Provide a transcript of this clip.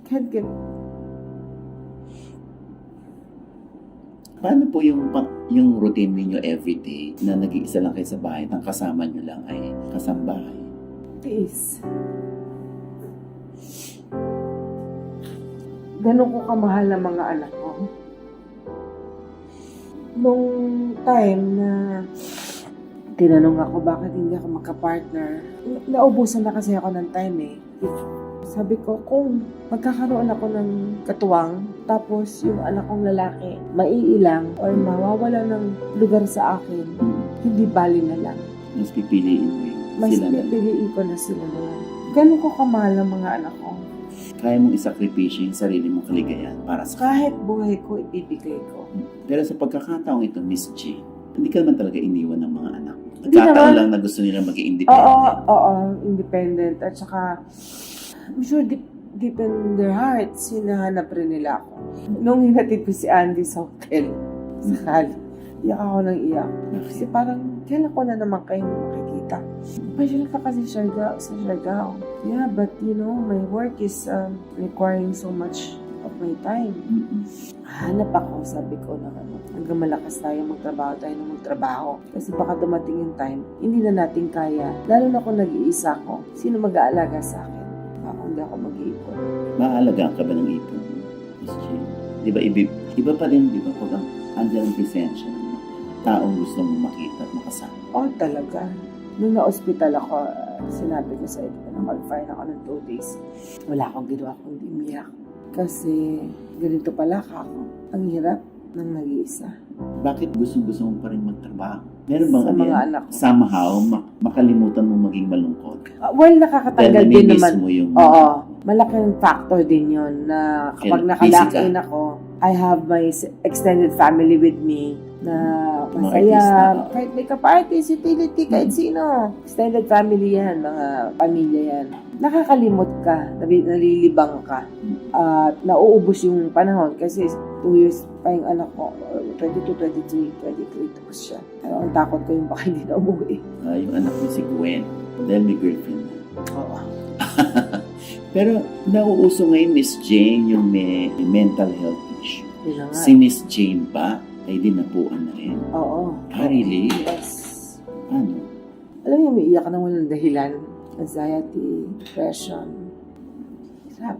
Can't get... Paano po yung routine ninyo everyday na nag-iisa lang kayo sa bahay, ang kasama nyo lang ay kasambahay? Tiis. Ganun ko kamahal ang mga anak ko. Nung time na tinanong ako bakit hindi ako magka-partner, naubusan na kasi ako ng time eh. Sabi ko, kung magkakaroon ako ng katuwang, tapos yung anak kong lalaki maiilang or mawawala ng lugar sa akin, hindi bali na lang. Mas pipiliin mo yung Mas sila na lang. pipiliin ko na sila na lang. Ganun ko kamahal ang mga anak ko. Kaya mong isakripisyo yung sarili mong kaligayahan para sa Kahit buhay ko, ibibigay ko. Pero sa pagkakataong ito, Miss J, hindi ka naman talaga iniwan ng mga anak. Hindi Nagkataon naman. lang na gusto nila maging independent. Oo, independent. At saka, I'm sure deep in their hearts, hinahanap rin nila ako. Nung hinatid ko si Andy sa hotel, sa Cali, iyak ako ng iyak. Kasi parang, kailan ko na naman kayo makikita? Pasyal ka kasi sa Siargao. Yeah, but you know, my work is requiring so much of my time. Hanap ako, sabi ko na hanggang malakas tayo magtrabaho. Kasi baka dumating yung time, hindi na natin kaya. Lalo na kung nag-iisa ko, sino mag-aalaga sa akin? Baka hindi ako mag-iipon. Maalagaan ka ba ng ipon, Miss J? Di ba, iba pa rin, di ba, pag andyan ang presensya ng mga taong gusto mong makita at makasama? Oh, talaga. Nung na-hospital ako, sinabi ko sa ito, na-confine ako ng 2 days. Wala akong ginawa kundi umiyak. Kasi ganito pala ako. Ang hirap ng nag-iisa. Bakit gusto mong pa rin magtrabaho? Meron bang Sa mga anak ko. somehow, makalimutan mong maging malungkot? Well, nakakatanggal Dahil din namimiss naman. mo yung... Oo. Malaking factor din yun na kapag Busy nakalakin ka. ako, I have my extended family with me na Mga masaya. artista. Kahit may ka-parties, utility, kahit sino. Extended family yan, mga pamilya yan. Nakakalimot ka, nalilibang ka. At nauubos yung panahon kasi 2 years pa yung anak ko, 22, 23 tapos siya. Pero ang takot ko yung baka hindi na umuwi. Yung anak mo si Gwen, dahil may girlfriend na. Oo. Pero nauuso ngayon, Miss Jane, yung may mental health issue. Yun na nga. Si Miss Jane ba ay dinapuan na rin? Oo. Really? Yes. Ano? Alam mo, may iyak ka ng walang dahilan. Anxiety, depression. Hirap.